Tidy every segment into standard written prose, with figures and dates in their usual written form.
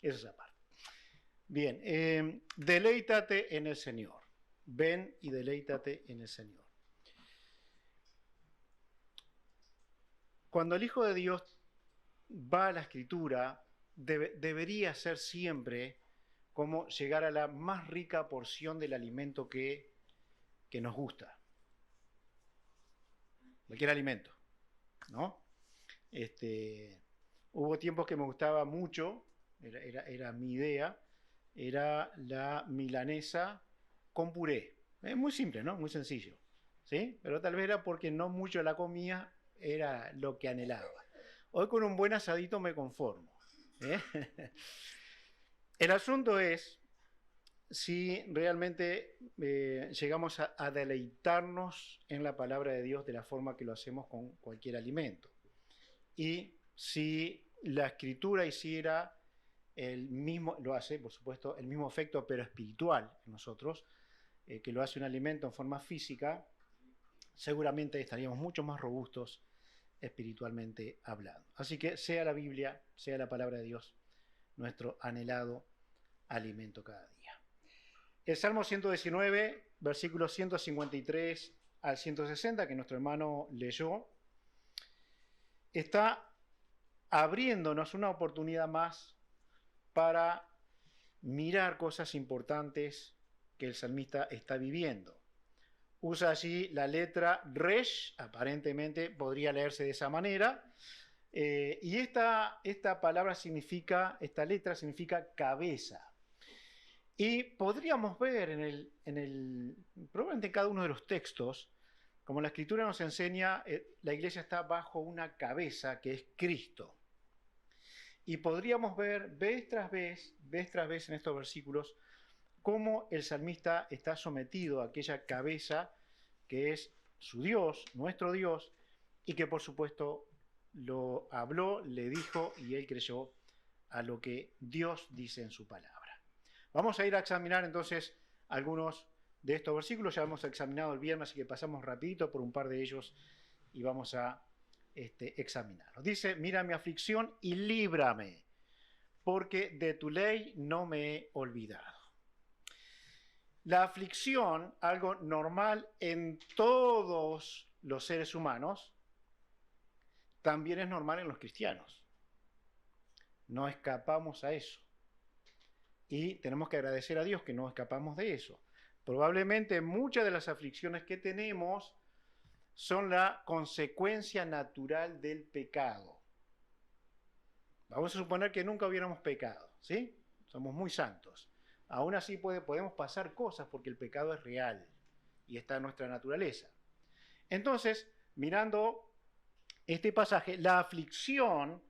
Eso es aparte. Bien, deleítate en el Señor. Ven y deleítate en el Señor. Cuando el Hijo de Dios va a la Escritura, debería ser siempre como llegar a la más rica porción del alimento que nos gusta. Cualquier alimento, ¿no? Hubo tiempos que me gustaba mucho, era mi idea, era la milanesa con puré. Es muy simple, ¿no? Muy sencillo, ¿sí? Pero tal vez era porque no mucho la comía, era lo que anhelaba. Hoy con un buen asadito me conformo. El asunto es si realmente llegamos a deleitarnos en la palabra de Dios de la forma que lo hacemos con cualquier alimento. Y si la Escritura hiciera el mismo, lo hace, por supuesto, el mismo efecto, pero espiritual en nosotros, que lo hace un alimento en forma física, seguramente estaríamos mucho más robustos espiritualmente hablando. Así que sea la Biblia, sea la palabra de Dios, nuestro anhelado alimento cada día. El Salmo 119, versículos 153 al 160, que nuestro hermano leyó, está abriéndonos una oportunidad más para mirar cosas importantes que el salmista está viviendo. Usa allí la letra resh, aparentemente podría leerse de esa manera, y esta palabra significa, esta letra significa cabeza. Y podríamos ver probablemente en cada uno de los textos, como la Escritura nos enseña, la iglesia está bajo una cabeza que es Cristo. Y podríamos ver vez tras vez en estos versículos, cómo el salmista está sometido a aquella cabeza que es su Dios, nuestro Dios, y que por supuesto lo habló, le dijo y él creyó a lo que Dios dice en su palabra. Vamos a ir a examinar entonces algunos de estos versículos. Ya hemos examinado el viernes, así que pasamos rapidito por un par de ellos y vamos a examinarlos. Dice, mira mi aflicción y líbrame, porque de tu ley no me he olvidado. La aflicción, algo normal en todos los seres humanos, también es normal en los cristianos. No escapamos a eso. Y tenemos que agradecer a Dios que no escapamos de eso. Probablemente muchas de las aflicciones que tenemos son la consecuencia natural del pecado. Vamos a suponer que nunca hubiéramos pecado, ¿sí? Somos muy santos. Aún así podemos pasar cosas porque el pecado es real y está en nuestra naturaleza. Entonces, mirando este pasaje, la aflicción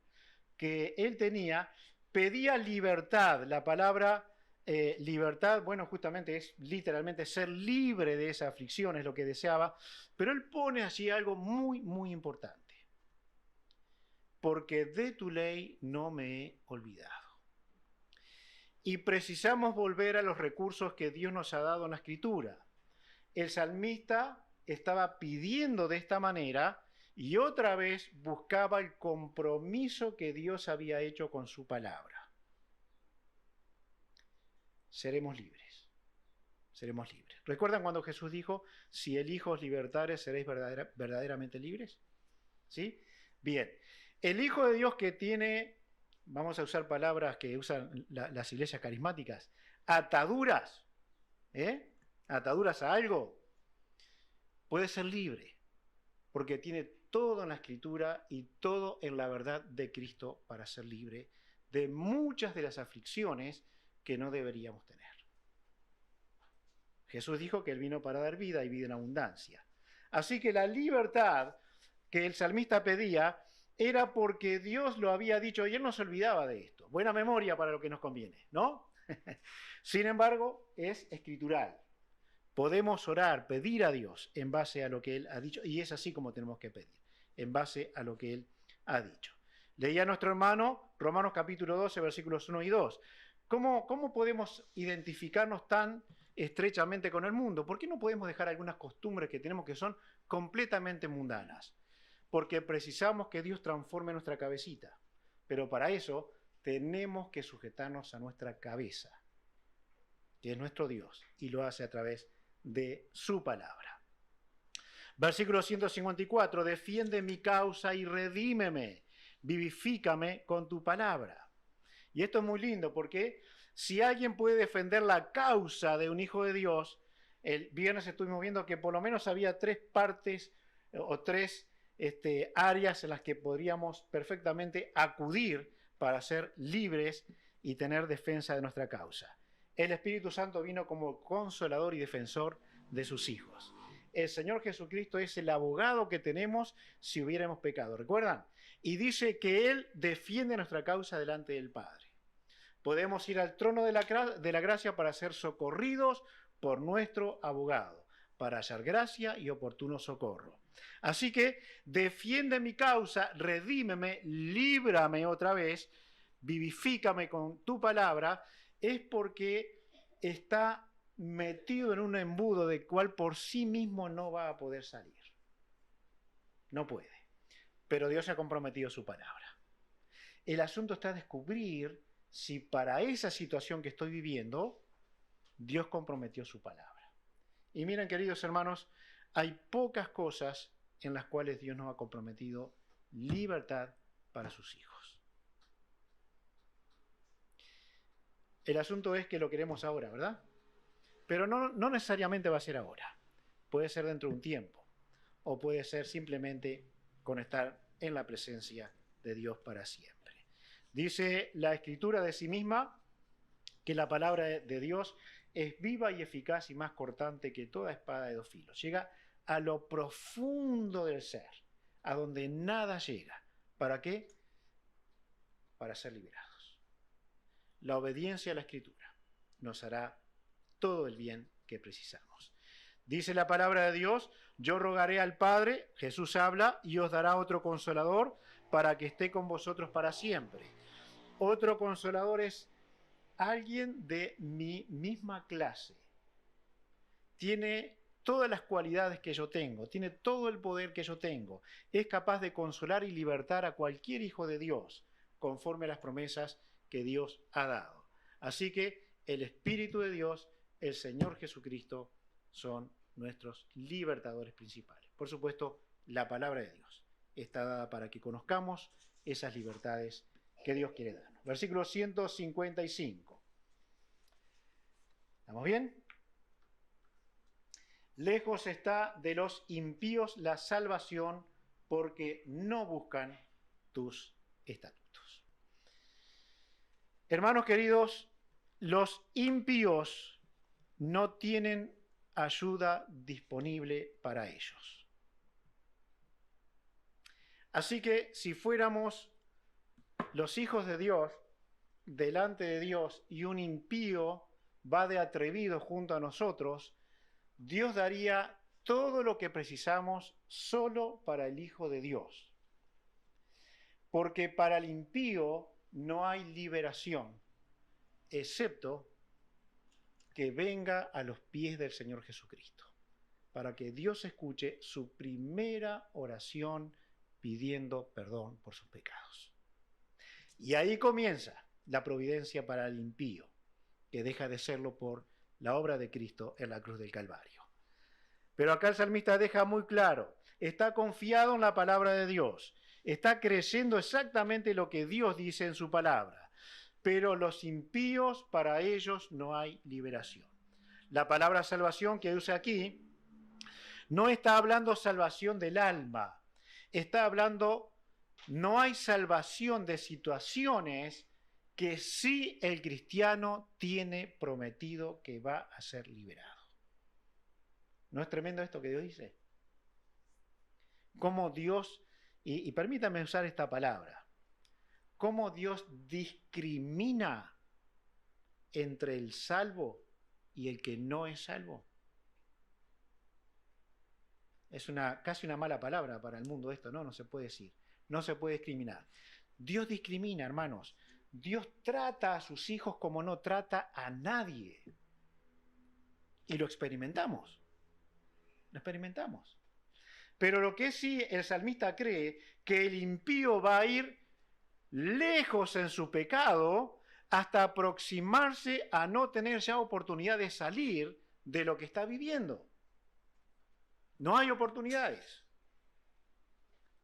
que él tenía pedía libertad. La palabra libertad, bueno, justamente es literalmente ser libre de esa aflicción, es lo que deseaba, pero él pone allí algo muy, muy importante. Porque de tu ley no me he olvidado. Y precisamos volver a los recursos que Dios nos ha dado en la Escritura. El salmista estaba pidiendo de esta manera y otra vez buscaba el compromiso que Dios había hecho con su palabra. Seremos libres. Seremos libres. ¿Recuerdan cuando Jesús dijo, si el Hijo os libertare, seréis verdaderamente libres? ¿Sí? Bien. El Hijo de Dios que tiene, vamos a usar palabras que usan las iglesias carismáticas, ataduras, ataduras a algo, puede ser libre, porque tiene todo en la Escritura y todo en la verdad de Cristo para ser libre de muchas de las aflicciones que no deberíamos tener. Jesús dijo que Él vino para dar vida y vida en abundancia. Así que la libertad que el salmista pedía era porque Dios lo había dicho y Él no se olvidaba de esto. Buena memoria para lo que nos conviene, ¿no? Sin embargo, es escritural. Podemos orar, pedir a Dios en base a lo que Él ha dicho, y es así como tenemos que pedir, en base a lo que Él ha dicho. Leía nuestro hermano Romanos capítulo 12, versículos 1 y 2. ¿Cómo podemos identificarnos tan estrechamente con el mundo? ¿Por qué no podemos dejar algunas costumbres que tenemos que son completamente mundanas? Porque precisamos que Dios transforme nuestra cabecita. Pero para eso tenemos que sujetarnos a nuestra cabeza, que es nuestro Dios, y lo hace a través de su palabra. Versículo 154, defiende mi causa y redímeme, vivifícame con tu palabra. Y esto es muy lindo porque si alguien puede defender la causa de un hijo de Dios, el viernes estuvimos viendo que por lo menos había tres partes o tres áreas en las que podríamos perfectamente acudir para ser libres y tener defensa de nuestra causa. El Espíritu Santo vino como consolador y defensor de sus hijos. El Señor Jesucristo es el abogado que tenemos si hubiéramos pecado. ¿Recuerdan? Y dice que Él defiende nuestra causa delante del Padre. Podemos ir al trono de la gracia para ser socorridos por nuestro abogado, para hallar gracia y oportuno socorro. Así que defiende mi causa, redímeme, líbrame otra vez, vivifícame con tu palabra, es porque está metido en un embudo del cual por sí mismo no va a poder salir. No puede. Pero Dios se ha comprometido su palabra. El asunto está descubrir si para esa situación que estoy viviendo, Dios comprometió su palabra. Y miren, queridos hermanos, hay pocas cosas en las cuales Dios nos ha comprometido libertad para sus hijos. El asunto es que lo queremos ahora, ¿verdad? Pero no necesariamente va a ser ahora. Puede ser dentro de un tiempo. O puede ser simplemente con estar en la presencia de Dios para siempre. Dice la Escritura de sí misma que la palabra de Dios es viva y eficaz y más cortante que toda espada de dos filos. Llega a lo profundo del ser, a donde nada llega. ¿Para qué? Para ser liberados. La obediencia a la Escritura nos hará todo el bien que precisamos. Dice la palabra de Dios, yo rogaré al Padre, Jesús habla, y os dará otro consolador para que esté con vosotros para siempre. Otro consolador es alguien de mi misma clase. Tiene todas las cualidades que yo tengo, tiene todo el poder que yo tengo. Es capaz de consolar y libertar a cualquier hijo de Dios, conforme a las promesas que Dios ha dado. Así que el Espíritu de Dios, el Señor Jesucristo, son nuestros libertadores principales. Por supuesto, la palabra de Dios está dada para que conozcamos esas libertades que Dios quiere darnos. Versículo 155. ¿Estamos bien? Lejos está de los impíos la salvación, porque no buscan tus estatutos. Hermanos queridos, los impíos no tienen ayuda disponible para ellos. Así que si fuéramos los hijos de Dios delante de Dios y un impío va de atrevido junto a nosotros, Dios daría todo lo que precisamos solo para el Hijo de Dios. Porque para el impío no hay liberación, excepto que venga a los pies del Señor Jesucristo, para que Dios escuche su primera oración pidiendo perdón por sus pecados. Y ahí comienza la providencia para el impío, que deja de serlo por la obra de Cristo en la cruz del Calvario. Pero acá el salmista deja muy claro, está confiado en la palabra de Dios, está creyendo exactamente lo que Dios dice en su palabra, pero los impíos, para ellos no hay liberación. La palabra salvación que usa aquí no está hablando salvación del alma, está hablando, no hay salvación de situaciones que sí el cristiano tiene prometido que va a ser liberado. ¿No es tremendo esto que Dios dice? Cómo Dios, y permítame usar esta palabra, cómo Dios discrimina entre el salvo y el que no es salvo. Es casi una mala palabra para el mundo esto, ¿no? No se puede decir. No se puede discriminar. Dios discrimina, hermanos. Dios trata a sus hijos como no trata a nadie. Y lo experimentamos. Lo experimentamos. Pero lo que sí el salmista cree, que el impío va a ir lejos en su pecado, hasta aproximarse a no tener ya oportunidad de salir de lo que está viviendo. No hay oportunidades,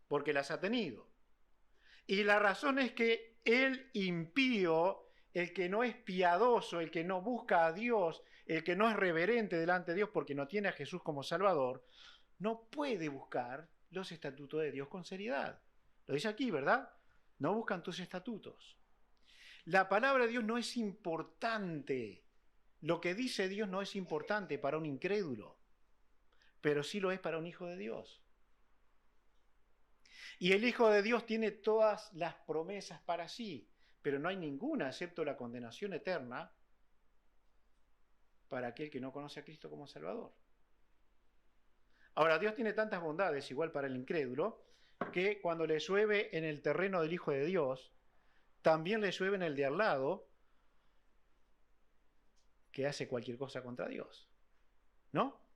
porque las ha tenido. Y la razón es que el impío, el que no es piadoso, el que no busca a Dios, el que no es reverente delante de Dios porque no tiene a Jesús como Salvador, no puede buscar los estatutos de Dios con seriedad. Lo dice aquí, ¿verdad? No buscan tus estatutos. La palabra de Dios no es importante. Lo que dice Dios no es importante para un incrédulo, pero sí lo es para un hijo de Dios. Y el Hijo de Dios tiene todas las promesas para sí, pero no hay ninguna excepto la condenación eterna para aquel que no conoce a Cristo como Salvador. Ahora, Dios tiene tantas bondades, igual para el incrédulo, que cuando le llueve en el terreno del Hijo de Dios, también le llueve en el de al lado, que hace cualquier cosa contra Dios. ¿No?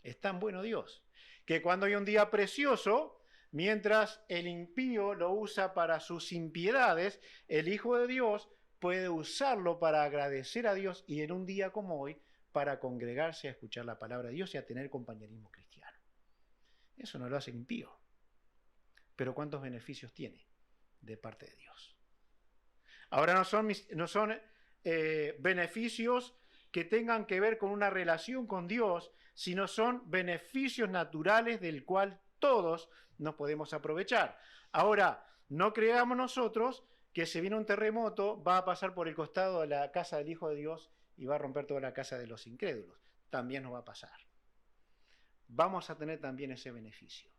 Es tan bueno Dios, que cuando hay un día precioso, mientras el impío lo usa para sus impiedades, el Hijo de Dios puede usarlo para agradecer a Dios y en un día como hoy, para congregarse a escuchar la palabra de Dios y a tener compañerismo cristiano. Eso no lo hace el impío. Pero ¿cuántos beneficios tiene de parte de Dios? Ahora no son beneficios que tengan que ver con una relación con Dios, sino son beneficios naturales del cual todos nos podemos aprovechar. Ahora, no creamos nosotros que si viene un terremoto va a pasar por el costado de la casa del Hijo de Dios y va a romper toda la casa de los incrédulos. También nos va a pasar. Vamos a tener también ese beneficio,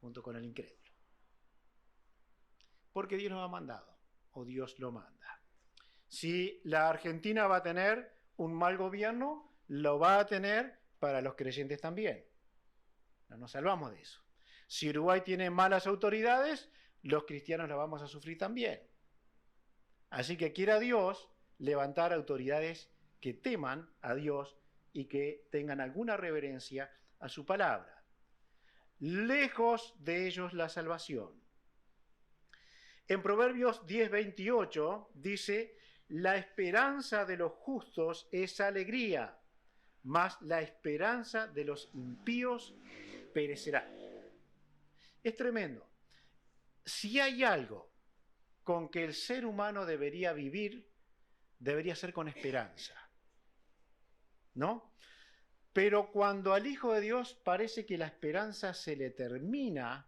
junto con el incrédulo. Porque Dios nos ha mandado, o Dios lo manda. Si la Argentina va a tener un mal gobierno, lo va a tener para los creyentes también. No nos salvamos de eso. Si Uruguay tiene malas autoridades, los cristianos la vamos a sufrir también. Así que quiera Dios levantar autoridades que teman a Dios y que tengan alguna reverencia a su palabra. Lejos de ellos la salvación. En Proverbios 10:28 dice: la esperanza de los justos es alegría, mas la esperanza de los impíos perecerá. Es tremendo. Si hay algo con que el ser humano debería vivir, debería ser con esperanza, ¿no? Pero cuando al Hijo de Dios parece que la esperanza se le termina,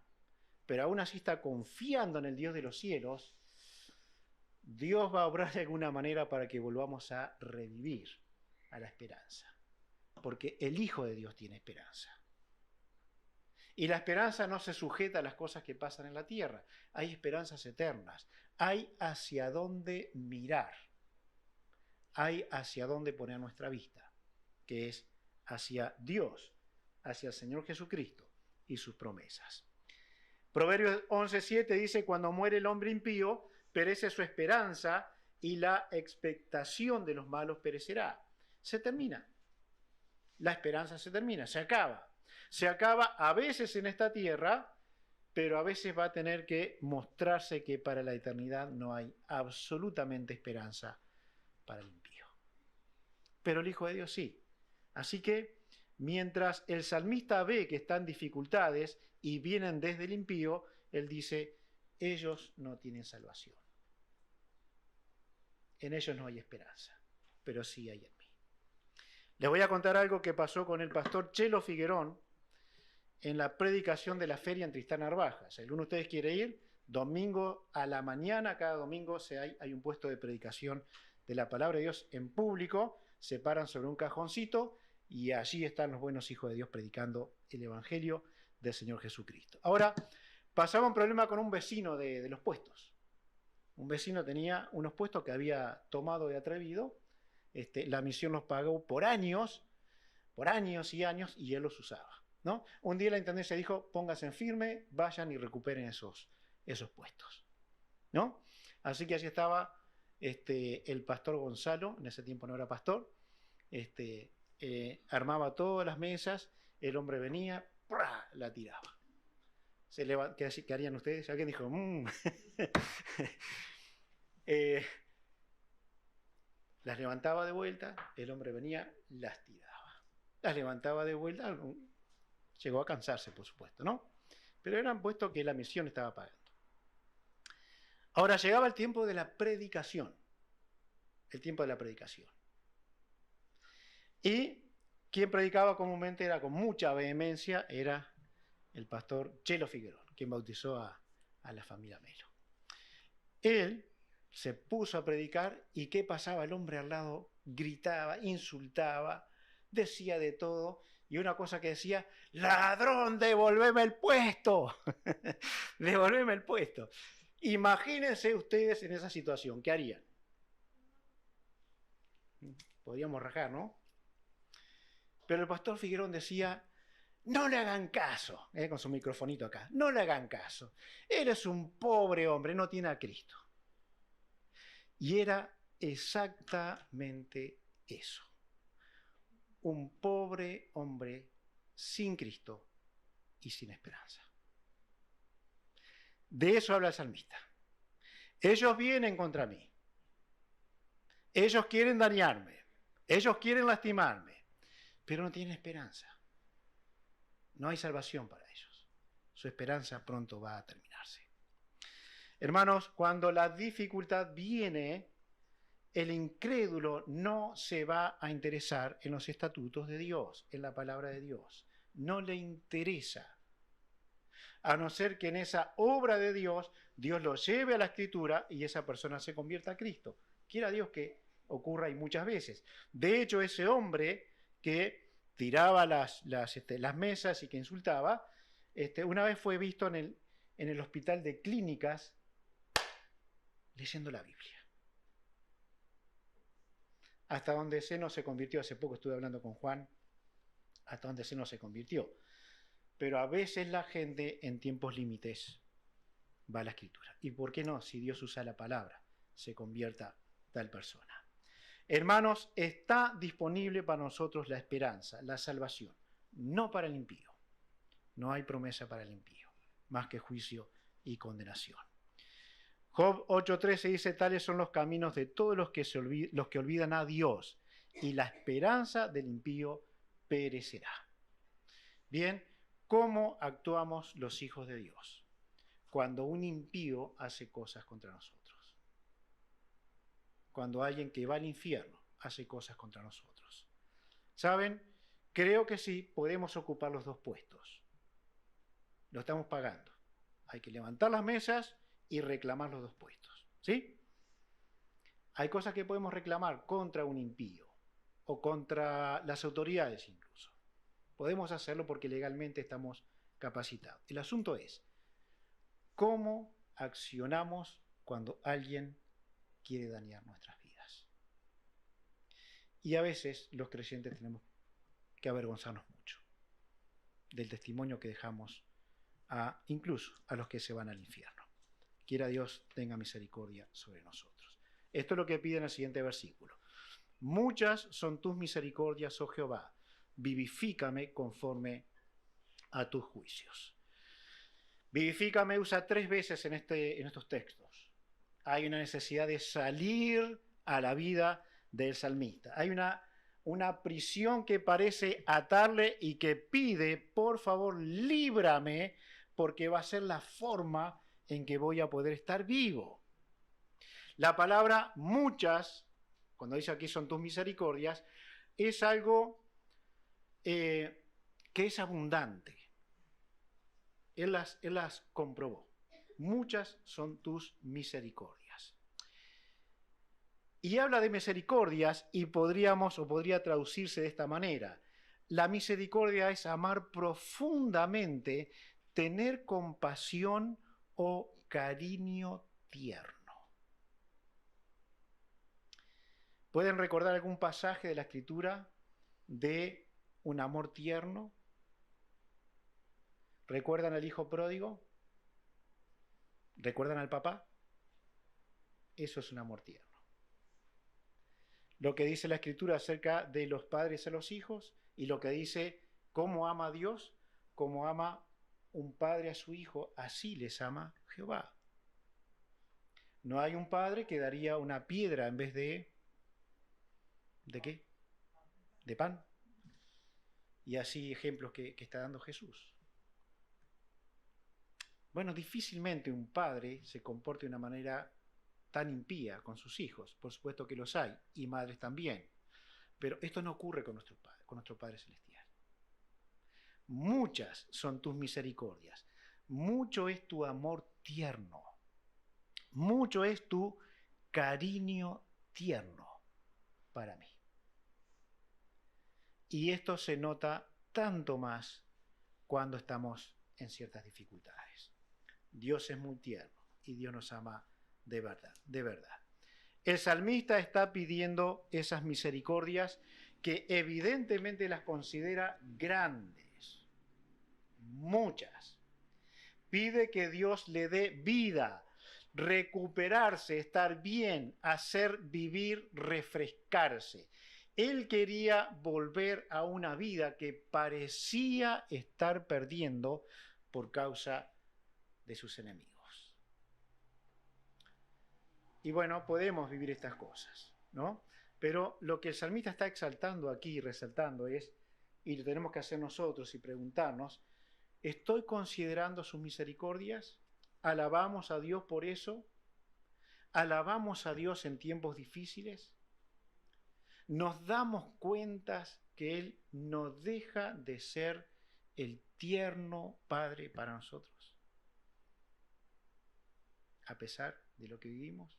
pero aún así está confiando en el Dios de los cielos, Dios va a obrar de alguna manera para que volvamos a revivir a la esperanza. Porque el Hijo de Dios tiene esperanza. Y la esperanza no se sujeta a las cosas que pasan en la tierra. Hay esperanzas eternas. Hay hacia dónde mirar. Hay hacia dónde poner nuestra vista, que es hacia Dios, hacia el Señor Jesucristo y sus promesas. Proverbios 11:7 dice: cuando muere el hombre impío, perece su esperanza y la expectación de los malos perecerá. Se termina. La esperanza se termina, se acaba. Se acaba a veces en esta tierra, pero a veces va a tener que mostrarse que para la eternidad no hay absolutamente esperanza para el impío. Pero el Hijo de Dios sí. Así que mientras el salmista ve que están dificultades y vienen desde el impío, él dice: ellos no tienen salvación. En ellos no hay esperanza, pero sí hay en mí. Les voy a contar algo que pasó con el pastor Chelo Figuerón en la predicación de la feria en Tristán Narvaja. Si alguno de ustedes quiere ir, domingo a la mañana, cada domingo hay un puesto de predicación de la palabra de Dios en público, se paran sobre un cajoncito y allí están los buenos hijos de Dios predicando el Evangelio del Señor Jesucristo. Ahora, pasaba un problema con un vecino de los puestos. Un vecino tenía unos puestos que había tomado de atrevido. La misión los pagó por años y años, y él los usaba, ¿no? Un día la intendencia dijo: pónganse en firme, vayan y recuperen esos puestos, ¿no? Así que allí estaba el pastor Gonzalo, en ese tiempo no era pastor, armaba todas las mesas, el hombre venía, ¡prá!, la tiraba. ¿Qué harían ustedes? Alguien dijo, eh, las levantaba de vuelta, el hombre venía, las tiraba. Las levantaba de vuelta, llegó a cansarse, por supuesto, ¿no? Pero eran puesto que la misión estaba pagando. Ahora llegaba el tiempo de la predicación. El tiempo de la predicación. Y quien predicaba comúnmente era con mucha vehemencia, era el pastor Chelo Figueroa, quien bautizó a la familia Melo. Él se puso a predicar y ¿qué pasaba? El hombre al lado gritaba, insultaba, decía de todo y una cosa que decía, ladrón, devolveme el puesto, devolveme el puesto. Imagínense ustedes en esa situación, ¿qué harían? Podríamos rajar, ¿no? Pero el pastor Figueroa decía, no le hagan caso, con su microfonito acá, no le hagan caso. Él es un pobre hombre, no tiene a Cristo. Y era exactamente eso. Un pobre hombre sin Cristo y sin esperanza. De eso habla el salmista. Ellos vienen contra mí. Ellos quieren dañarme. Ellos quieren lastimarme. Pero no tienen esperanza. No hay salvación para ellos. Su esperanza pronto va a terminarse. Hermanos, cuando la dificultad viene, el incrédulo no se va a interesar en los estatutos de Dios, en la palabra de Dios. No le interesa. A no ser que en esa obra de Dios, Dios lo lleve a la Escritura y esa persona se convierta a Cristo. Quiera Dios que ocurra y muchas veces. De hecho, ese hombre que tiraba las mesas y que insultaba, una vez fue visto en el hospital de clínicas leyendo la Biblia. Hasta donde Zeno se convirtió, hace poco estuve hablando con Juan, hasta donde Zeno se convirtió. Pero a veces la gente en tiempos límites va a la Escritura. ¿Y por qué no? Si Dios usa la palabra, se convierta tal persona. Hermanos, está disponible para nosotros la esperanza, la salvación, no para el impío. No hay promesa para el impío, más que juicio y condenación. Job 8:13 dice, tales son los caminos de todos los que olvidan a Dios, y la esperanza del impío perecerá. Bien, ¿cómo actuamos los hijos de Dios cuando un impío hace cosas contra nosotros? Cuando alguien que va al infierno hace cosas contra nosotros. ¿Saben? Creo que sí, podemos ocupar los dos puestos. Lo estamos pagando. Hay que levantar las mesas y reclamar los dos puestos. ¿Sí? Hay cosas que podemos reclamar contra un impío o contra las autoridades incluso. Podemos hacerlo porque legalmente estamos capacitados. El asunto es, ¿cómo accionamos cuando alguien quiere dañar nuestras vidas? Y a veces los creyentes tenemos que avergonzarnos mucho del testimonio que dejamos incluso a los que se van al infierno. Quiera Dios tenga misericordia sobre nosotros. Esto es lo que pide en el siguiente versículo. Muchas son tus misericordias, oh Jehová, vivifícame conforme a tus juicios. Vivifícame usa 3 veces en estos textos. Hay una necesidad de salir a la vida del salmista. Hay una prisión que parece atarle y que pide, por favor, líbrame, porque va a ser la forma en que voy a poder estar vivo. La palabra muchas, cuando dice aquí son tus misericordias, es algo que es abundante. Él las comprobó. Muchas son tus misericordias. Y habla de misericordias y podría traducirse de esta manera. La misericordia es amar profundamente, tener compasión o cariño tierno. ¿Pueden recordar algún pasaje de la Escritura de un amor tierno? ¿Recuerdan al hijo pródigo? ¿Recuerdan al papá? Eso es un amor tierno. Lo que dice la Escritura acerca de los padres a los hijos y lo que dice cómo ama a Dios, cómo ama un padre a su hijo, así les ama Jehová. No hay un padre que daría una piedra en vez ¿de qué? De pan. Y así ejemplos que está dando Jesús. Bueno, difícilmente un padre se comporte de una manera tan impía con sus hijos. Por supuesto que los hay, y madres también. Pero esto no ocurre con nuestro Padre Celestial. Muchas son tus misericordias. Mucho es tu amor tierno. Mucho es tu cariño tierno para mí. Y esto se nota tanto más cuando estamos en ciertas dificultades. Dios es muy tierno y Dios nos ama de verdad, de verdad. El salmista está pidiendo esas misericordias que evidentemente las considera grandes, muchas. Pide que Dios le dé vida, recuperarse, estar bien, hacer vivir, refrescarse. Él quería volver a una vida que parecía estar perdiendo por causa de sus enemigos. Y bueno, podemos vivir estas cosas, ¿no? Pero lo que el salmista está exaltando aquí, resaltando es, y lo tenemos que hacer nosotros y preguntarnos, ¿estoy considerando sus misericordias? ¿Alabamos a Dios por eso? ¿Alabamos a Dios en tiempos difíciles? ¿Nos damos cuenta que Él no deja de ser el tierno Padre para nosotros? A pesar de lo que vivimos.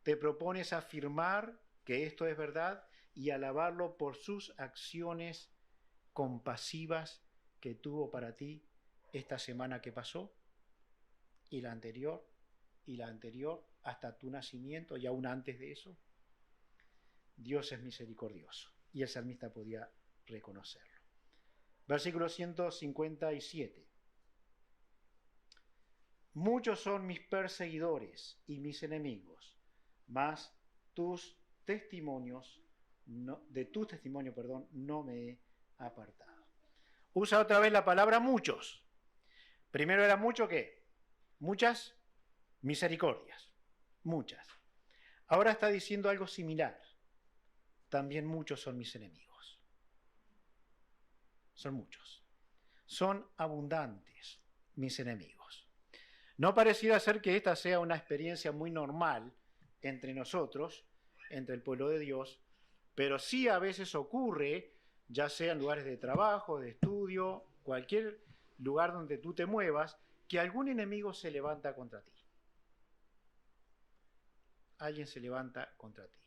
Te propones afirmar que esto es verdad y alabarlo por sus acciones compasivas que tuvo para ti esta semana que pasó y la anterior hasta tu nacimiento y aún antes de eso. Dios es misericordioso y el salmista podía reconocerlo. Versículo 157. Muchos son mis perseguidores y mis enemigos, mas de tu testimonio, no me he apartado. Usa otra vez la palabra muchos. Primero era mucho ¿qué? Muchas misericordias. Muchas. Ahora está diciendo algo similar. También muchos son mis enemigos. Son muchos. Son abundantes mis enemigos. No pareciera ser que esta sea una experiencia muy normal entre nosotros, entre el pueblo de Dios, pero sí a veces ocurre, ya sea en lugares de trabajo, de estudio, cualquier lugar donde tú te muevas, que algún enemigo se levanta contra ti. Alguien se levanta contra ti.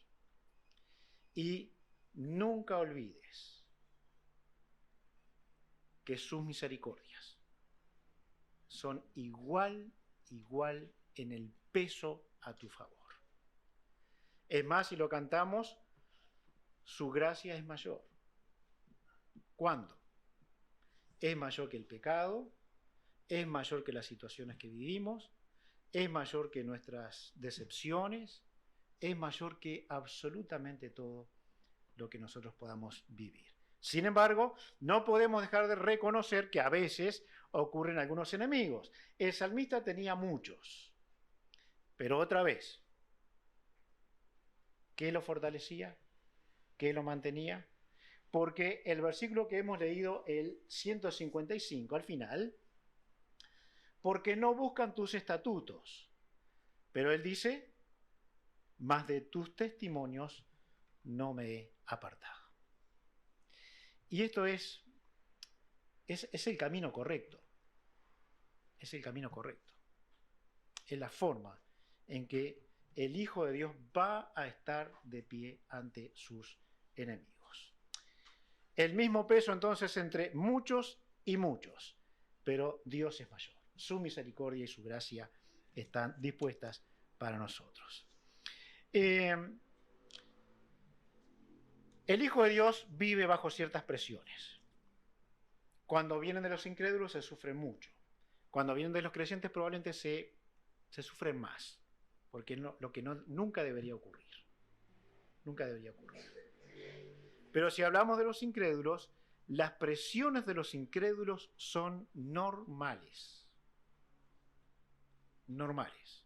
Y nunca olvides que sus misericordias son igual en el peso a tu favor. Es más, si lo cantamos, su gracia es mayor. ¿Cuándo? Es mayor que el pecado, es mayor que las situaciones que vivimos, es mayor que nuestras decepciones, es mayor que absolutamente todo lo que nosotros podamos vivir. Sin embargo, no podemos dejar de reconocer que a veces ocurren algunos enemigos. El salmista tenía muchos, pero otra vez, ¿qué lo fortalecía? ¿Qué lo mantenía? Porque el versículo que hemos leído, el 155, al final, porque no buscan tus estatutos. Pero él dice, mas de tus testimonios no me he apartado. Y esto es el camino correcto. Es el camino correcto. Es la forma en que el Hijo de Dios va a estar de pie ante sus enemigos. El mismo peso entonces entre muchos y muchos, pero Dios es mayor. Su misericordia y su gracia están dispuestas para nosotros. El Hijo de Dios vive bajo ciertas presiones. Cuando vienen de los incrédulos se sufre mucho. Cuando vienen de los creyentes probablemente se sufre más, porque lo que nunca debería ocurrir. Nunca debería ocurrir. Pero si hablamos de los incrédulos, las presiones de los incrédulos son normales. Normales.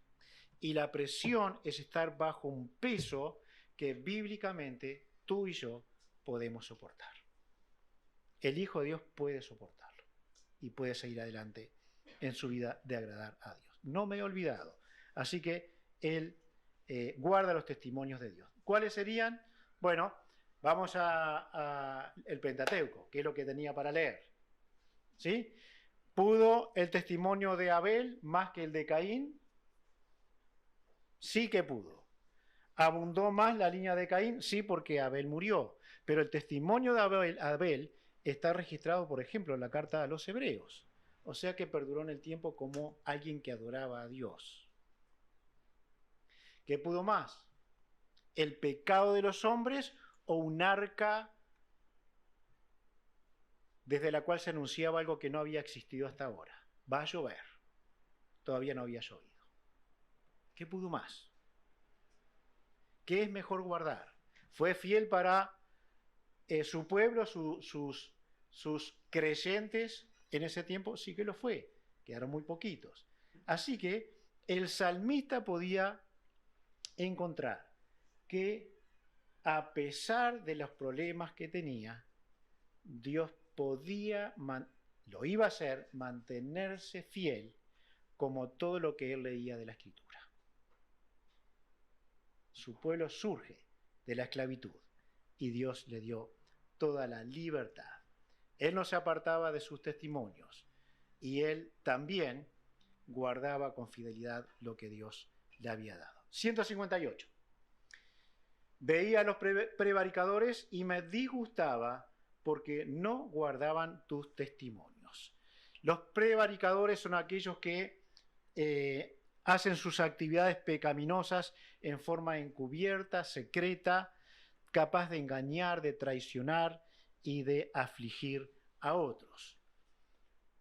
Y la presión es estar bajo un peso que bíblicamente tú y yo podemos soportar. El Hijo de Dios puede soportarlo y puede seguir adelante en su vida de agradar a Dios. No me he olvidado. Así que él guarda los testimonios de Dios. ¿Cuáles serían? Bueno, vamos a el Pentateuco, que es lo que tenía para leer. ¿Sí? ¿Pudo el testimonio de Abel más que el de Caín? Sí que pudo. ¿Abundó más la línea de Caín? Sí, porque Abel murió. Pero el testimonio de Abel está registrado, por ejemplo, en la carta a los Hebreos. O sea que perduró en el tiempo como alguien que adoraba a Dios. ¿Qué pudo más? ¿El pecado de los hombres o un arca desde la cual se anunciaba algo que no había existido hasta ahora? Va a llover. Todavía no había llovido. ¿Qué pudo más? ¿Qué es mejor guardar? ¿Fue fiel para su pueblo, sus creyentes en ese tiempo? Sí que lo fue. Quedaron muy poquitos. Así que el salmista podía encontrar que a pesar de los problemas que tenía, Dios podía, lo iba a hacer, mantenerse fiel como todo lo que él leía de la Escritura. Su pueblo surge de la esclavitud y Dios le dio toda la libertad. Él no se apartaba de sus testimonios y él también guardaba con fidelidad lo que Dios le había dado. 158. Veía a los prevaricadores y me disgustaba porque no guardaban tus testimonios. Los prevaricadores son aquellos que hacen sus actividades pecaminosas en forma encubierta, secreta, capaz de engañar, de traicionar y de afligir a otros.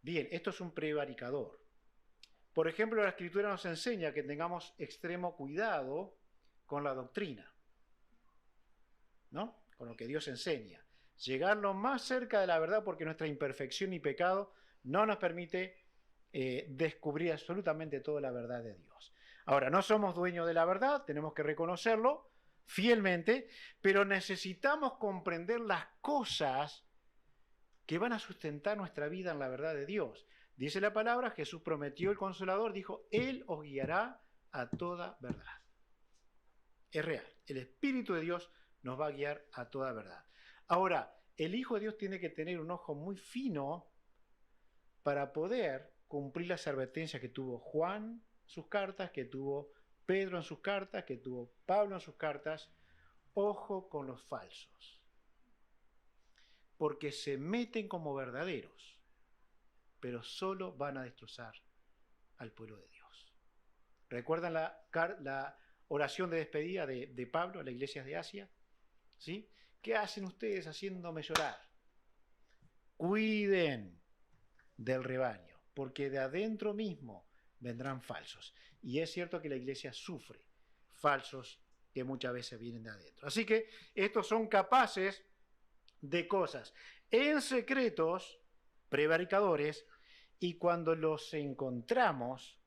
Bien, esto es un prevaricador. Por ejemplo, la Escritura nos enseña que tengamos extremo cuidado con la doctrina, ¿no? Con lo que Dios enseña. Llegar lo más cerca de la verdad porque nuestra imperfección y pecado no nos permite descubrir absolutamente toda la verdad de Dios. Ahora, no somos dueños de la verdad, tenemos que reconocerlo fielmente, pero necesitamos comprender las cosas que van a sustentar nuestra vida en la verdad de Dios. Dice la palabra, Jesús prometió el Consolador, dijo, Él os guiará a toda verdad. Es real, el Espíritu de Dios nos va a guiar a toda verdad. Ahora, el Hijo de Dios tiene que tener un ojo muy fino para poder cumplir las advertencias que tuvo Juan en sus cartas, que tuvo Pedro en sus cartas, que tuvo Pablo en sus cartas. Ojo con los falsos, porque se meten como verdaderos, pero solo van a destrozar al pueblo de Dios. ¿Recuerdan la oración de despedida de Pablo a las iglesias de Asia? ¿Sí? ¿Qué hacen ustedes haciéndome llorar? Cuiden del rebaño, porque de adentro mismo vendrán falsos. Y es cierto que la iglesia sufre falsos que muchas veces vienen de adentro. Así que estos son capaces de cosas en secretos, prevaricadores, y cuando los encontramos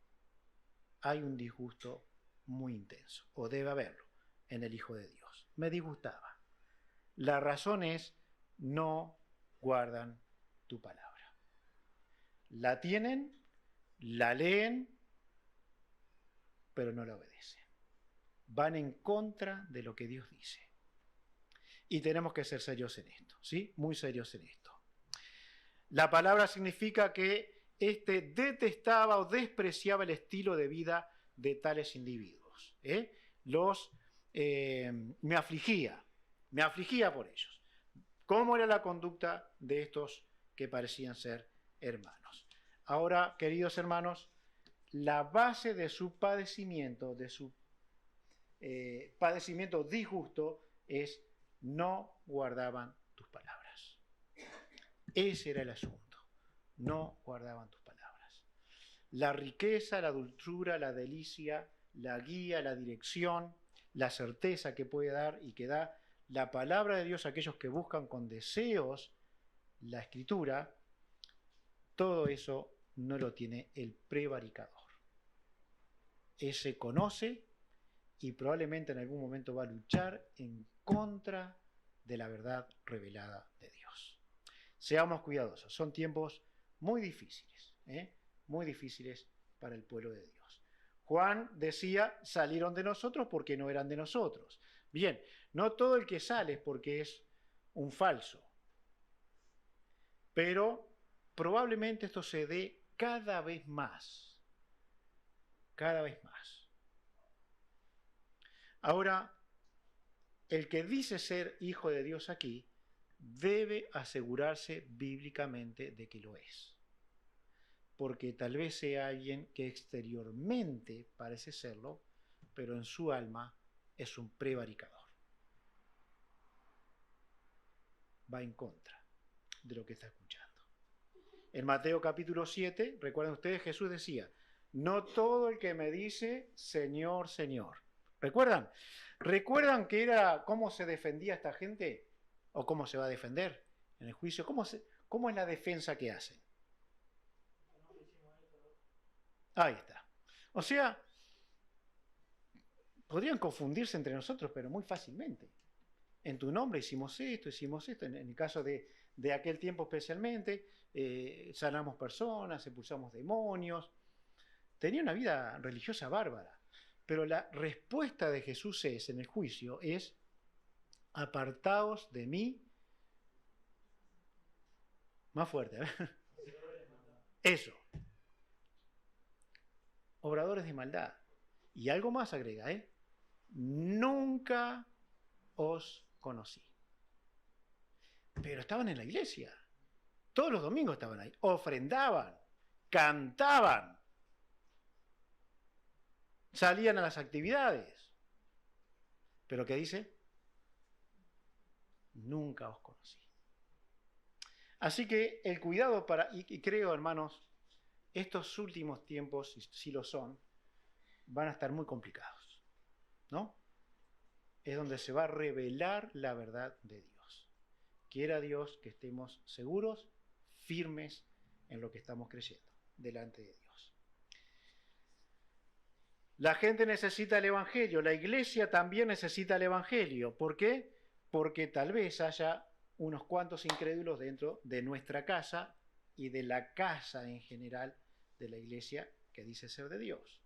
hay un disgusto muy intenso, o debe haberlo, en el Hijo de Dios. Me disgustaba. La razón es, no guardan tu palabra. La tienen, la leen, pero no la obedecen. Van en contra de lo que Dios dice. Y tenemos que ser serios en esto, ¿sí? Muy serios en esto. La palabra significa que éste detestaba o despreciaba el estilo de vida de tales individuos. Me afligía por ellos. ¿Cómo era la conducta de estos que parecían ser hermanos? Ahora, queridos hermanos, la base de su padecimiento, padecimiento disgusto, es no guardaban tus palabras. Ese era el asunto. No guardaban tus palabras. La riqueza, la dulzura, la delicia, la guía, la dirección, la certeza que puede dar y que da la palabra de Dios a aquellos que buscan con deseos la Escritura, todo eso no lo tiene el prevaricador. Ese conoce y probablemente en algún momento va a luchar en contra de la verdad revelada de Dios. Seamos cuidadosos, son tiempos muy difíciles, muy difíciles para el pueblo de Dios. Juan decía, salieron de nosotros porque no eran de nosotros. Bien, no todo el que sale es porque es un falso, pero probablemente esto se dé cada vez más, cada vez más. Ahora, el que dice ser hijo de Dios aquí debe asegurarse bíblicamente de que lo es, porque tal vez sea alguien que exteriormente parece serlo, pero en su alma es un prevaricador. Va en contra de lo que está escuchando. En Mateo capítulo 7, recuerden ustedes, Jesús decía, no todo el que me dice, Señor, Señor. ¿Recuerdan? ¿Recuerdan que era cómo se defendía esta gente? ¿O cómo se va a defender en el juicio? ¿Cómo es la defensa que hacen? Ahí está. O sea, podrían confundirse entre nosotros, pero muy fácilmente. En tu nombre hicimos esto. En el caso de aquel tiempo especialmente, sanamos personas, expulsamos demonios. Tenía una vida religiosa bárbara. Pero la respuesta de Jesús en el juicio es, apartaos de mí. Más fuerte, Eso. Obradores de maldad. Y algo más agrega, nunca os conocí. Pero estaban en la iglesia. Todos los domingos estaban ahí. Ofrendaban, cantaban, salían a las actividades. ¿Pero qué dice? Nunca os conocí. Así que el cuidado y creo, hermanos, estos últimos tiempos, si lo son, van a estar muy complicados, ¿no? Es donde se va a revelar la verdad de Dios. Quiera Dios que estemos seguros, firmes en lo que estamos creyendo delante de Dios. La gente necesita el Evangelio, la iglesia también necesita el Evangelio. ¿Por qué? Porque tal vez haya unos cuantos incrédulos dentro de nuestra casa y de la casa en general de la iglesia que dice ser de Dios.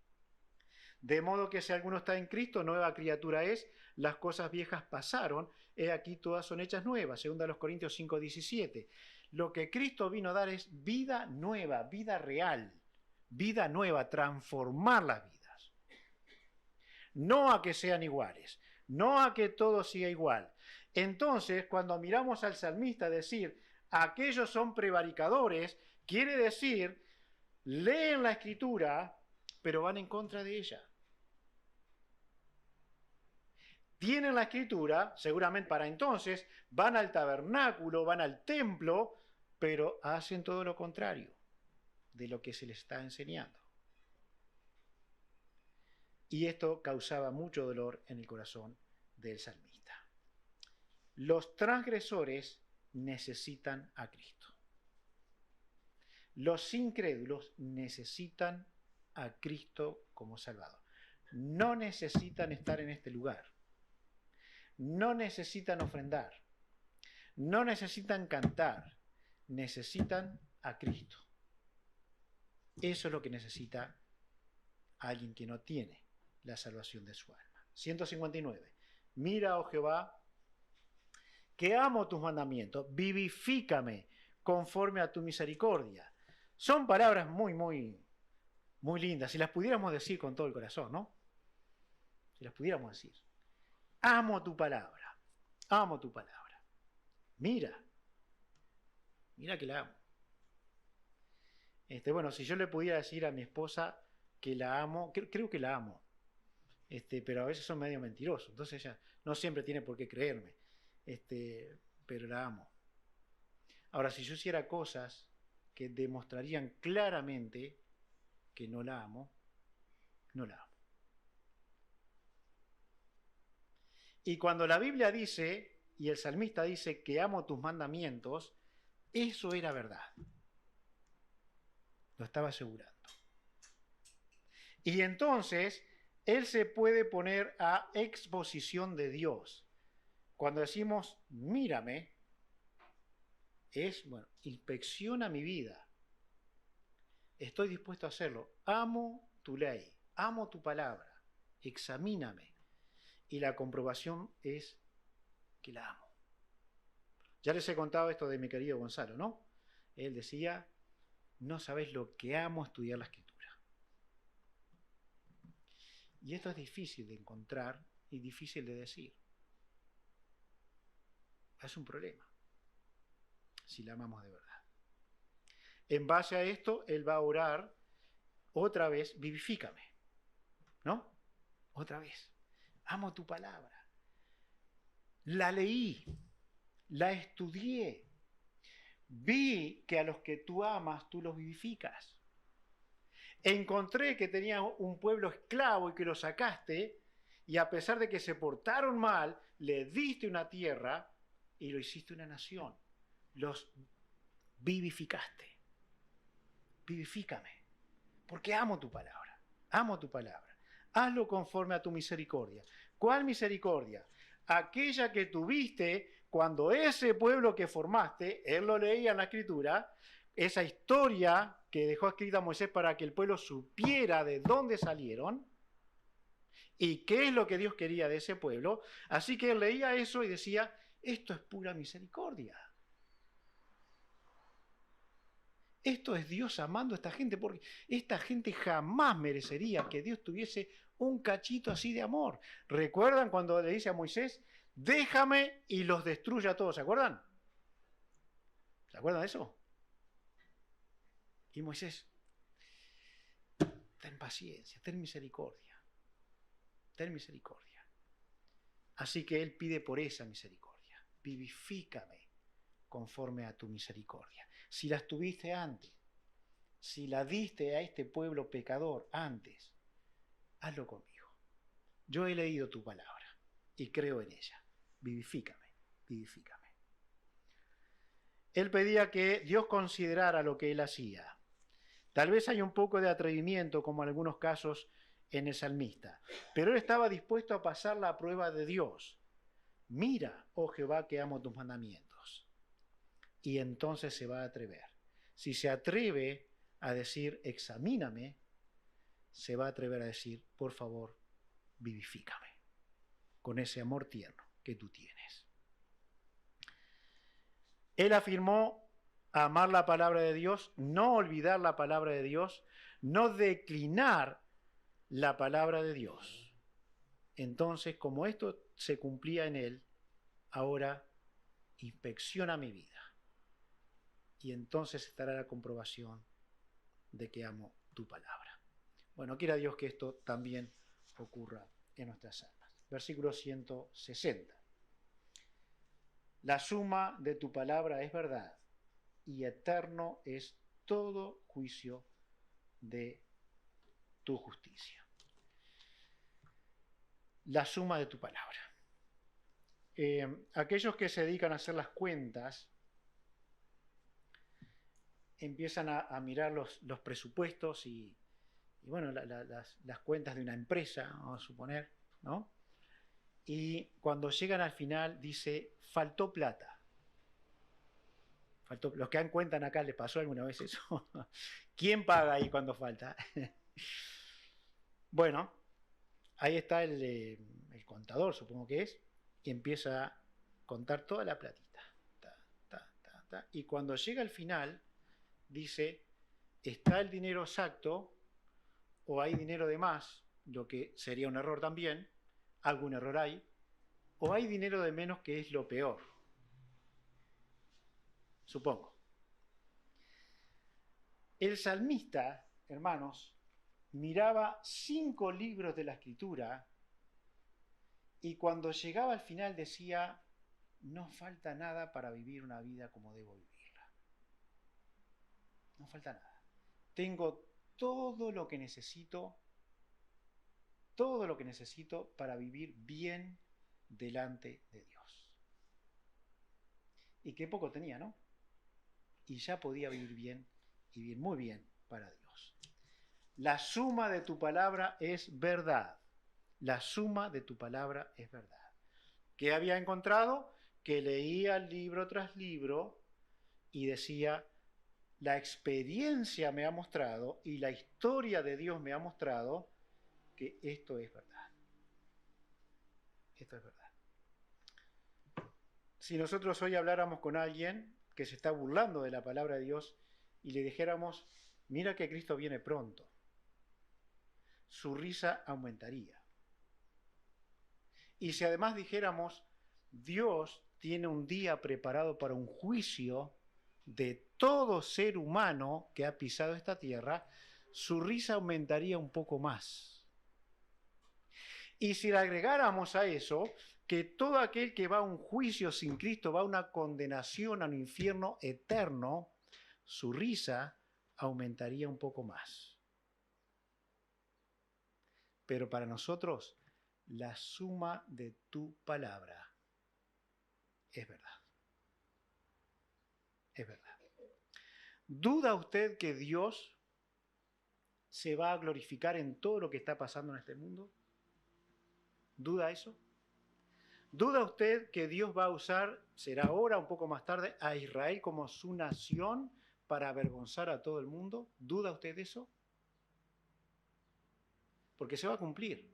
De modo que si alguno está en Cristo, nueva criatura es, las cosas viejas pasaron, he aquí todas son hechas nuevas, 2 Corintios 5:17. Lo que Cristo vino a dar es vida nueva, vida real, vida nueva, transformar las vidas. No a que sean iguales, no a que todo siga igual. Entonces, cuando miramos al salmista decir, aquellos son prevaricadores, quiere decir, leen la Escritura, pero van en contra de ella. Tienen la Escritura, seguramente para entonces, van al tabernáculo, van al templo, pero hacen todo lo contrario de lo que se les está enseñando. Y esto causaba mucho dolor en el corazón del salmista. Los transgresores necesitan a Cristo. Los incrédulos necesitan a Cristo como Salvador. No necesitan estar en este lugar. No necesitan ofrendar. No necesitan cantar. Necesitan a Cristo. Eso es lo que necesita alguien que no tiene la salvación de su alma. 159. Mira, oh Jehová, que amo tus mandamientos, vivifícame conforme a tu misericordia. Son palabras muy, muy, muy lindas, si las pudiéramos decir con todo el corazón, ¿no? Si las pudiéramos decir. Amo tu palabra, amo tu palabra. Mira que la amo. Bueno, si yo le pudiera decir a mi esposa que la amo, creo que la amo, pero a veces son medio mentirosos, entonces ella no siempre tiene por qué creerme, pero la amo. Ahora, si yo hiciera cosas que demostrarían claramente que no la amo, no la amo. Y cuando la Biblia dice, y el salmista dice que amo tus mandamientos, Eso era verdad. Lo estaba asegurando. Y entonces, él se puede poner a exposición de Dios. Cuando decimos, mírame, es, bueno, inspecciona mi vida. Estoy dispuesto a hacerlo. Amo tu ley, amo tu palabra, examíname. Y la comprobación es que la amo. Ya les he contado esto de mi querido Gonzalo, ¿no? Él decía, no sabés lo que amo estudiar la Escritura. Y esto es difícil de encontrar y difícil de decir. Es un problema, si la amamos de verdad. En base a esto, él va a orar otra vez, vivifícame, ¿no? Otra vez. Amo tu palabra. La leí, la estudié. Vi que a los que tú amas, tú los vivificas. Encontré que tenía un pueblo esclavo y que lo sacaste, y a pesar de que se portaron mal, le diste una tierra y lo hiciste una nación. Los vivificaste. Vivifícame, porque amo tu palabra. Amo tu palabra. Hazlo conforme a tu misericordia. ¿Cuál misericordia? Aquella que tuviste cuando ese pueblo que formaste, él lo leía en la Escritura, esa historia que dejó escrita Moisés para que el pueblo supiera de dónde salieron y qué es lo que Dios quería de ese pueblo. Así que él leía eso y decía, esto es pura misericordia. Esto es Dios amando a esta gente, porque esta gente jamás merecería que Dios tuviese un cachito así de amor. ¿Recuerdan cuando le dice a Moisés, déjame y los destruya a todos? ¿Se acuerdan? ¿Se acuerdan de eso? Y Moisés, ten paciencia, ten misericordia, ten misericordia. Así que él pide por esa misericordia, vivifícame conforme a tu misericordia. Si las tuviste antes, si la diste a este pueblo pecador antes, hazlo conmigo. Yo he leído tu palabra y creo en ella. Vivifícame, vivifícame. Él pedía que Dios considerara lo que él hacía. Tal vez hay un poco de atrevimiento, como en algunos casos en el salmista, pero él estaba dispuesto a pasar la prueba de Dios. Mira, oh Jehová, que amo tus mandamientos. Y entonces se va a atrever. Si se atreve a decir, examíname, se va a atrever a decir, por favor, vivifícame, con ese amor tierno que tú tienes. Él afirmó amar la palabra de Dios, no olvidar la palabra de Dios, no declinar la palabra de Dios. Entonces, como esto se cumplía en él, ahora inspecciona mi vida. Y entonces estará la comprobación de que amo tu palabra. Bueno, quiera Dios que esto también ocurra en nuestras almas. Versículo 160. La suma de tu palabra es verdad, y eterno es todo juicio de tu justicia. La suma de tu palabra. Aquellos que se dedican a hacer las cuentas empiezan a mirar los presupuestos y bueno, las cuentas de una empresa, vamos a suponer, ¿no? Y cuando llegan al final dice, faltó plata. Los que dan cuentan acá, ¿les pasó alguna vez eso? ¿Quién paga ahí cuando falta? Bueno, ahí está el contador, supongo que es, y empieza a contar toda la platita. Y cuando llega al final, dice, ¿está el dinero exacto o hay dinero de más? Lo que sería un error también, algún error hay, o hay dinero de menos, que es lo peor. Supongo. El salmista, hermanos, miraba 5 libros de la Escritura y cuando llegaba al final decía, no falta nada para vivir una vida como debo vivirla. No falta nada. Tengo todo lo que necesito para vivir bien delante de Dios. Y qué poco tenía, ¿no? y ya podía vivir bien y vivir muy bien para Dios. La suma de tu palabra es verdad. La suma de tu palabra es verdad. ¿Qué había encontrado? Que leía libro tras libro y decía, la experiencia me ha mostrado y la historia de Dios me ha mostrado que esto es verdad. Esto es verdad. Si nosotros hoy habláramos con alguien que se está burlando de la palabra de Dios y le dijéramos, mira que Cristo viene pronto, su risa aumentaría. Y si además dijéramos, Dios tiene un día preparado para un juicio de todo ser humano que ha pisado esta tierra, su risa aumentaría un poco más. Y si le agregáramos a eso que todo aquel que va a un juicio sin Cristo va a una condenación al infierno eterno, su risa aumentaría un poco más. Pero para nosotros, la suma de tu palabra es verdad. Es verdad. ¿Duda usted que Dios se va a glorificar en todo lo que está pasando en este mundo? ¿Duda eso? ¿Duda usted que Dios va a usar, será ahora, un poco más tarde, a Israel como su nación para avergonzar a todo el mundo? ¿Duda usted eso? Porque se va a cumplir.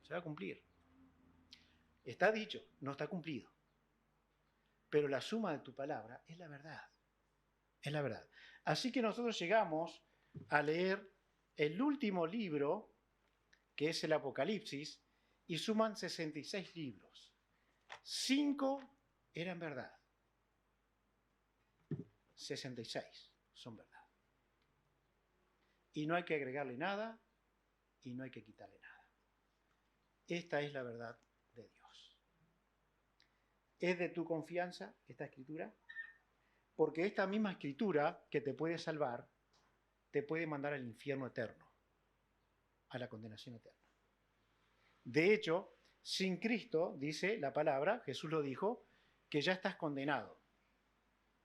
Se va a cumplir. Está dicho, no está cumplido. Pero la suma de tu palabra es la verdad. Es la verdad. Así que nosotros llegamos a leer el último libro, que es el Apocalipsis, y suman 66 libros. 5 eran verdad. 66 son verdad. Y no hay que agregarle nada y no hay que quitarle nada. Esta es la verdad de Dios. ¿Es de tu confianza esta escritura? Porque esta misma escritura que te puede salvar, te puede mandar al infierno eterno, a la condenación eterna. De hecho, sin Cristo, dice la palabra, Jesús lo dijo, que ya estás condenado,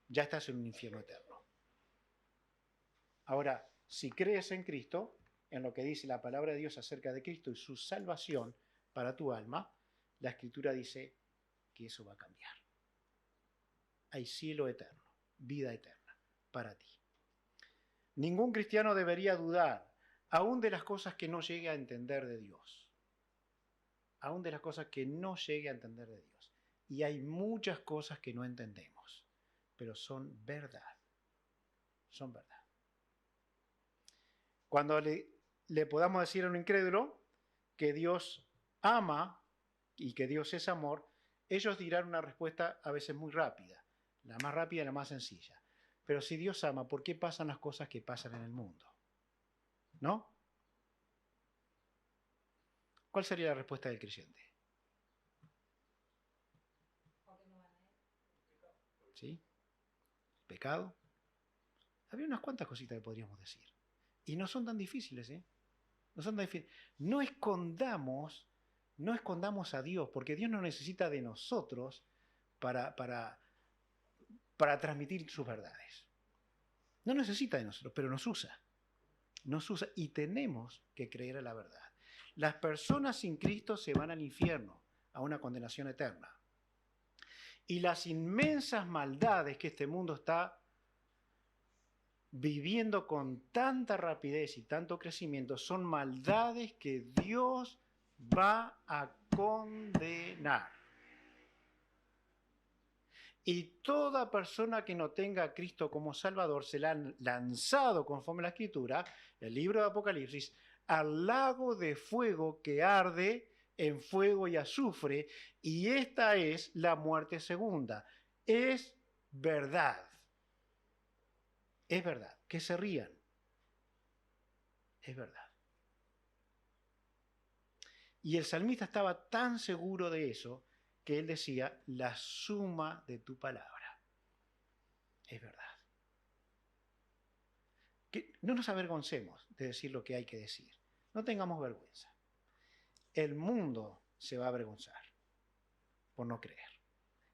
ya estás en un infierno eterno. Ahora, si crees en Cristo, en lo que dice la palabra de Dios acerca de Cristo y su salvación para tu alma, la Escritura dice que eso va a cambiar. Hay cielo eterno, vida eterna para ti. Ningún cristiano debería dudar, aún de las cosas que no llegue a entender de Dios. Aún de las cosas que no llegue a entender de Dios. Y hay muchas cosas que no entendemos, pero son verdad. Son verdad. Cuando le podamos decir a un incrédulo que Dios ama y que Dios es amor, ellos dirán una respuesta a veces muy rápida, la más rápida y la más sencilla. Pero si Dios ama, ¿por qué pasan las cosas que pasan en el mundo? ¿No? ¿Cuál sería la respuesta del creyente? ¿Sí? ¿Pecado? Habría unas cuantas cositas que podríamos decir. Y no son tan difíciles, ¿eh? No son tan difíciles. No escondamos a Dios, porque Dios no necesita de nosotros para transmitir sus verdades. No necesita de nosotros, pero nos usa. Nos usa y tenemos que creer a la verdad. Las personas sin Cristo se van al infierno, a una condenación eterna. Y las inmensas maldades que este mundo está viviendo con tanta rapidez y tanto crecimiento son maldades que Dios va a condenar. Y toda persona que no tenga a Cristo como Salvador se la han lanzado, conforme a la Escritura, el libro de Apocalipsis, al lago de fuego que arde en fuego y azufre, y esta es la muerte segunda. Es verdad. Es verdad. Que se rían. Es verdad. Y el salmista estaba tan seguro de eso que él decía, la suma de tu palabra es verdad. Que no nos avergoncemos de decir lo que hay que decir. No tengamos vergüenza. El mundo se va a avergonzar por no creer.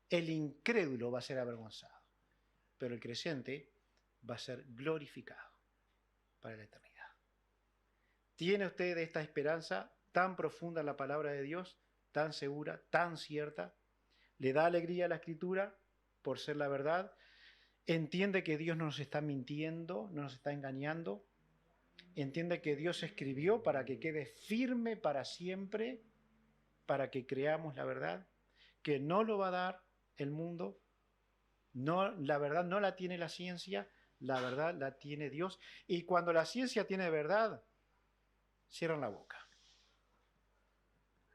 El incrédulo va a ser avergonzado. pero el creyente va a ser glorificado para la eternidad. ¿Tiene usted esta esperanza tan profunda en la palabra de Dios, tan segura, tan cierta? ¿Le da alegría a la Escritura por ser la verdad? ¿Entiende que Dios no nos está mintiendo, no nos está engañando? ¿Entiende que Dios escribió para que quede firme para siempre, para que creamos la verdad? Que no lo va a dar el mundo. No, la verdad no la tiene la ciencia, la verdad la tiene Dios. Y cuando la ciencia tiene verdad, cierran la boca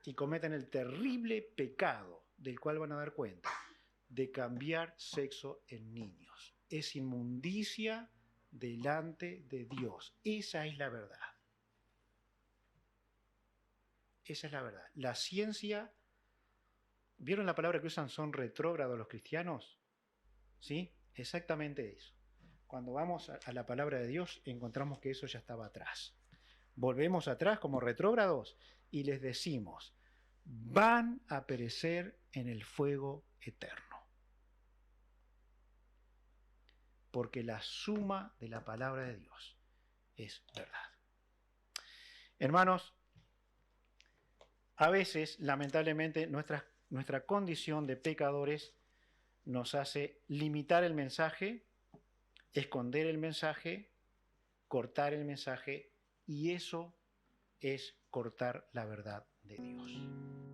y cometen el terrible pecado del cual van a dar cuenta, de cambiar sexo en niños. Es inmundicia delante de Dios. Esa es la verdad. Esa es la verdad. La ciencia, ¿vieron la palabra que usan? Son retrógrados los cristianos. ¿Sí? Exactamente eso. Cuando vamos a la palabra de Dios, encontramos que eso ya estaba atrás. Volvemos atrás como retrógrados y les decimos, van a perecer en el fuego eterno. Porque la suma de la palabra de Dios es verdad. Hermanos, a veces, lamentablemente, nuestra condición de pecadores nos hace limitar el mensaje, esconder el mensaje, cortar el mensaje, y eso es cortar la verdad de Dios.